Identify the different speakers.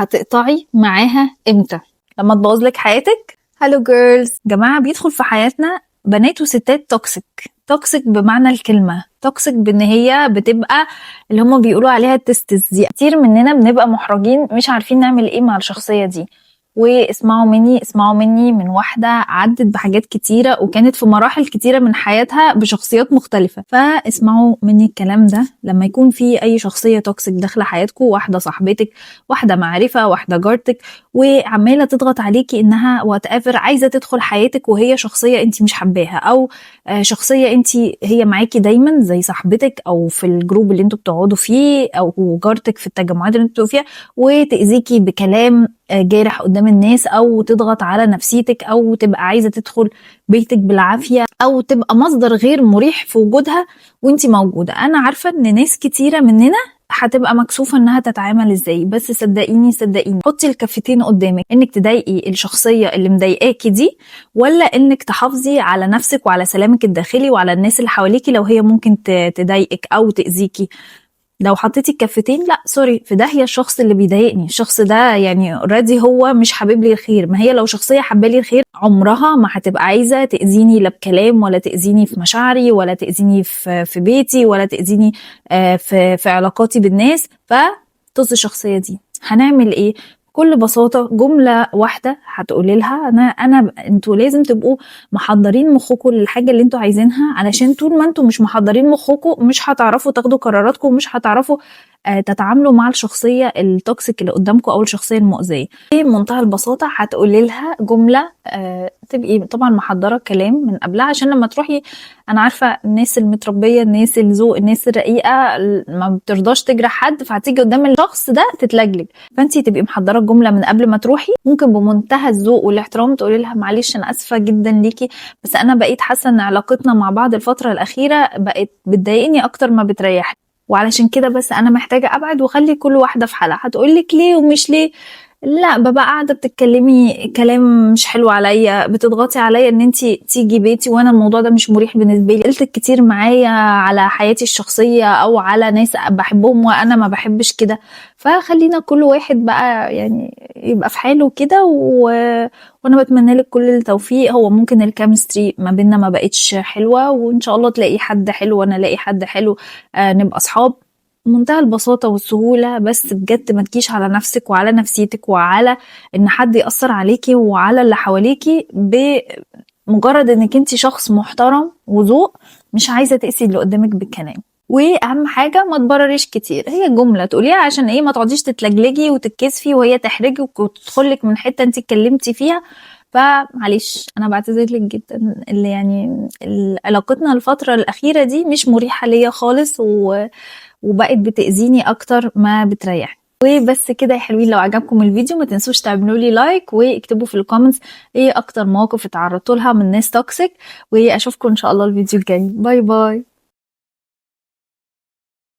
Speaker 1: هتقطعي معاها امتى؟ لما تبوظ لك حياتك. هالو جيرلز، جماعه بيدخل في حياتنا بنات وستات توكسيك بمعنى الكلمه، توكسيك بان هي بتبقى اللي هما بيقولوا عليها التستس دي. كتير مننا بنبقى محرجين مش عارفين نعمل ايه مع الشخصيه دي. واسمعوا مني من واحدة عدت بحاجات كتيرة وكانت في مراحل كتيرة من حياتها بشخصيات مختلفة. فاسمعوا مني الكلام ده لما يكون في اي شخصية توكسيك داخلة حياتكم، واحدة صاحبتك، واحدة معرفة، واحدة جارتك، وعمالة تضغط عليكي انها whatever عايزة تدخل حياتك وهي شخصية انت مش حباها، او شخصية انت هي معاكي دايما زي صاحبتك او في الجروب اللي انتوا بتقعدوا فيه، او جارتك في التجمعات اللي انتوا فيها، وتأذيكي بكلام جارح قدام الناس، او تضغط على نفسيتك، او تبقى عايزة تدخل بيتك بالعافية، او تبقى مصدر غير مريح في وجودها وانتي موجودة. انا عارفة ان ناس كتيرة مننا هتبقى مكسوفة انها تتعامل ازاي، بس صدقيني حطي الكفتين قدامك، انك تضايقي الشخصية اللي مضايقاكي دي، ولا انك تحافظي على نفسك وعلى سلامك الداخلي وعلى الناس اللي حواليكي لو هي ممكن تضايقك او تأذيكي. لو حطيتي الكفتين، لا سوري، في داهية الشخص اللي بيضايقني، الشخص ده يعني اوريدي هو مش حابب لي الخير. ما هي لو شخصية حابة لي الخير عمرها ما هتبقى عايزة تأذيني، لا بكلام، ولا تأذيني في مشاعري، ولا تأذيني في بيتي، ولا تأذيني في علاقاتي بالناس. فطز الشخصية دي هنعمل ايه؟ بكل بساطة جملة واحدة هتقولي لها، انتوا لازم تبقوا محضرين مخكم للحاجة اللي انتوا عايزينها، علشان طول ما انتوا مش محضرين مخكم مش هتعرفوا تاخدوا قراراتكم، ومش هتعرفوا تتعاملوا مع الشخصية التوكسيك اللي قدامكم او الشخصية المؤذية. بمنتهى البساطة هتقولي لها جملة، تبقي طبعا محضرة كلام من قبلها، عشان لما تروحي، انا عارفة الناس المتربية، الناس الذوق، الناس الرقيقة ما بترضاش تجرح حد، فهتيجي قدام الشخص ده تتلجلج. فانتي تبقي محضرة الجملة من قبل ما تروحي، ممكن بمنتهى الذوق والاحترام تقولي لها معلش انا اسفة جدا ليكي، بس انا بقيت حاسة ان علاقتنا مع بعض الفترة الاخيرة بقت بتضايقني اكتر ما بتريحني، وعلشان كده بس انا محتاجة ابعد واخلي كل واحدة في حالها. هتقولك ليه ومش ليه؟ لا، ببقى قاعدة بتتكلمي كلام مش حلو عليا، بتضغطي عليا ان انتي تيجي بيتي، وانا الموضوع ده مش مريح بالنسبة لي، قلتك كتير معايا على حياتي الشخصية او على ناس بحبهم وانا ما بحبش كده. فخلينا كل واحد بقى يعني يبقى في حاله كده، وانا بتمنى لك كل التوفيق. هو ممكن الكيمستري ما بيننا ما بقتش حلوة، وان شاء الله تلاقي حد حلو وانا الاقي حد حلو، نبقى اصحاب. منتهى البساطة والسهولة، بس بجد ما تجيش على نفسك وعلى نفسيتك وعلى ان حد يأثر عليكي وعلى اللي حواليكي، بمجرد انك انتي شخص محترم وذوق مش عايزة تقسي اللي قدامك بالكلام. واهم حاجة ما تبرريش كتير، هي جملة تقوليها عشان ايه؟ ما تقعديش تتلجلجي وتتكسفي وهي تحرجك وتدخلك من حتة انتي اتكلمتي فيها. فمعليش انا بعتذرلك جدا، اللي يعني علاقتنا الفترة الاخيرة دي مش مريحة ليا خالص، وبقت بتأذيني اكتر ما بتريحني. وبس كده يا حلوين، لو عجبكم الفيديو ما تنسوش تعملوا لي لايك، واكتبوا في الكومنتس ايه اكتر مواقف اتعرضتوا لها من ناس توكسيك، واشوفكم ان شاء الله الفيديو الجاي. باي باي.